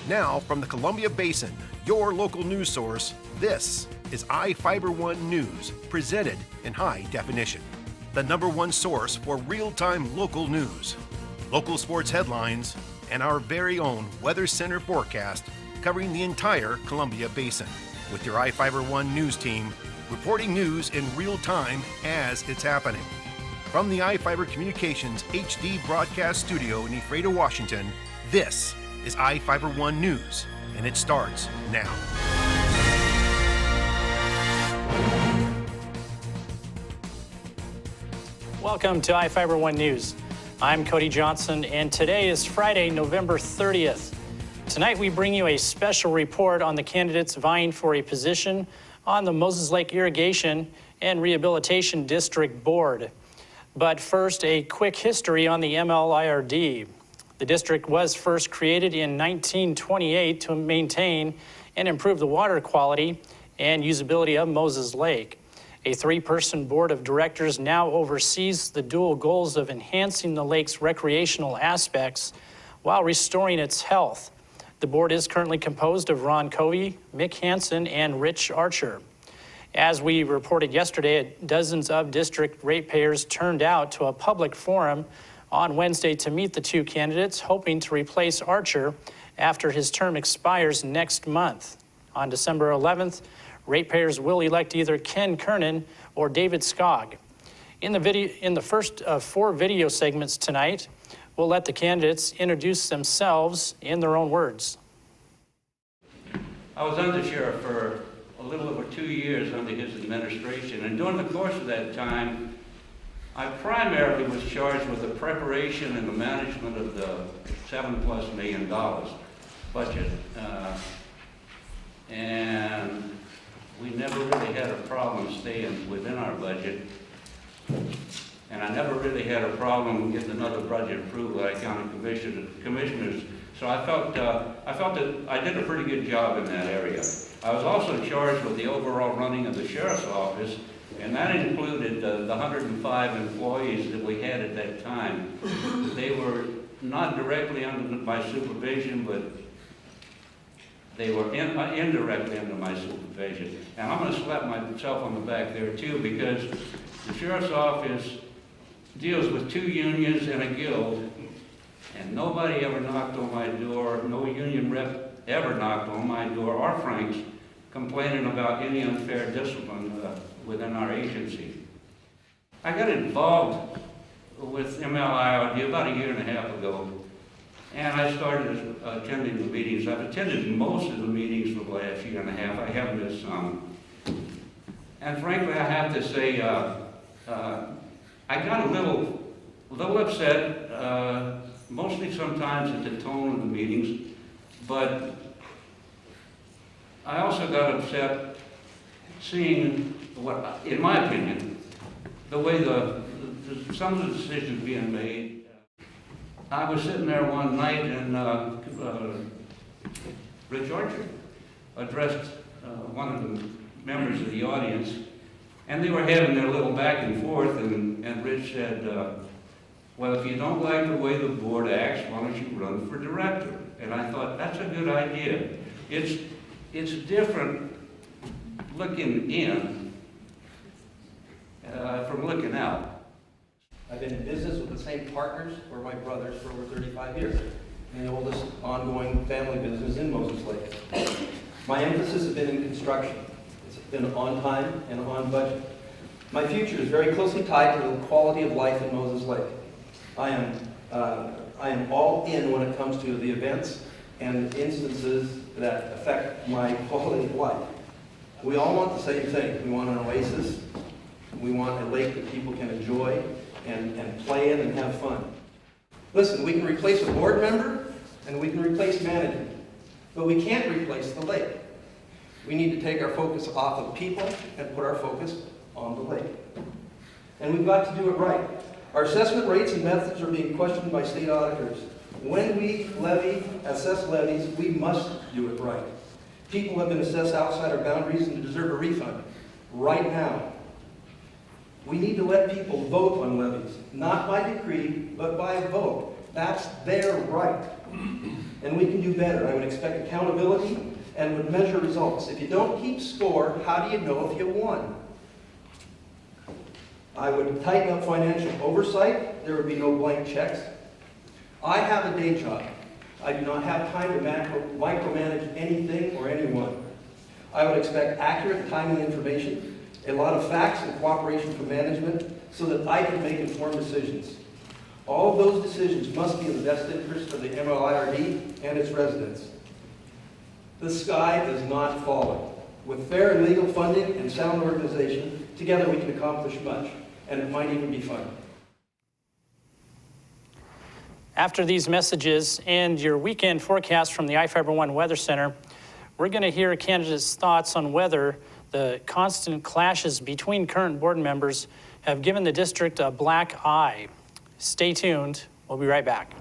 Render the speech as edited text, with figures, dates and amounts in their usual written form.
Now, from the Columbia Basin, your local news source, this is iFIBER 1 News, presented in high definition. The #1 source for real-time local news, local sports headlines, and our very own Weather Center forecast covering the entire Columbia Basin. With your iFIBER 1 News team, reporting news in real time as it's happening. From the iFIBER Communications HD broadcast studio in Ephrata, Washington, this is iFIBER 1 News, and it starts now. Welcome to iFIBER 1 News. I'm Cody Johnson, and today is Friday, November 30th. Tonight we bring you a special report on the candidates vying for a position on the Moses Lake Irrigation and Rehabilitation District Board. But first, a quick history on the MLIRD. The district was first created in 1928 to maintain and improve the water quality and usability of Moses Lake. A 3-person board of directors now oversees the dual goals of enhancing the lake's recreational aspects while restoring its health. The board is currently composed of Ron Covey, Mick, Hansen, and Rich Archer. As we reported yesterday, dozens of district ratepayers turned out to a public forum on Wednesday to meet the two candidates, hoping to replace Archer after his term expires next month. On December 11th, ratepayers will elect either Ken Kernan or David Skaug. In the first of 4 video segments tonight, we'll let the candidates introduce themselves in their own words. I was undersheriff for a little over 2 years under his administration, and during the course of that time, I primarily was charged with the preparation and the management of the $7+ million budget. And we never really had a problem staying within our budget. And I never really had a problem getting another budget approved by county commissioners. So I felt that I did a pretty good job in that area. I was also charged with the overall running of the sheriff's office, and that included the 105 employees that we had at that time. They were not directly under my supervision, but they were indirectly under my supervision. And I'm going to slap myself on the back there too, because the sheriff's office deals with 2 unions and a guild, and nobody ever knocked on my door, no union rep ever knocked on my door, or Frank's, complaining about any unfair discipline within our agency. I got involved with MLIRD about 1.5 years ago, and I started attending the meetings. I've attended most of the meetings for the last 1.5 years. I have missed some. And frankly, I have to say, I got a little upset, mostly sometimes at the tone of the meetings, but I also got upset seeing what, in my opinion, the way some of the decisions being made. I was sitting there one night and Rich Archer addressed one of the members of the audience, and they were having their little back and forth, and Rich said, well, if you don't like the way the board acts, why don't you run for director? And I thought, that's a good idea. It's different looking in from looking out. I've been in business with the same partners, or my brothers, for over 35 years. And the oldest ongoing family business in Moses Lake. My emphasis has been in construction. It's been on time and on budget. My future is very closely tied to the quality of life in Moses Lake. I am all in when it comes to the events and instances that affect my quality of life. We all want the same thing. We want an oasis. We want a lake that people can enjoy and play in and have fun. Listen, we can replace a board member and we can replace management, but we can't replace the lake. We need to take our focus off of people and put our focus on the lake. And we've got to do it right. Our assessment rates and methods are being questioned by state auditors. When we assess levies, we must do it right. People have been assessed outside our boundaries and deserve a refund right now. We need to let people vote on levies, not by decree, but by vote. That's their right. And we can do better. I would expect accountability and would measure results. If you don't keep score, how do you know if you won? I would tighten up financial oversight. There would be no blank checks. I have a day job. I do not have time to micromanage anything or anyone. I would expect accurate, timely information, a lot of facts and cooperation from management so that I can make informed decisions. All of those decisions must be in the best interest of the MLIRD and its residents. The sky is not falling. With fair and legal funding and sound organization, together we can accomplish much, and it might even be fun. After these messages and your weekend forecast from the iFIBER One Weather Center, we're going to hear candidates' thoughts on whether the constant clashes between current board members have given the district a black eye. Stay tuned. We'll be right back.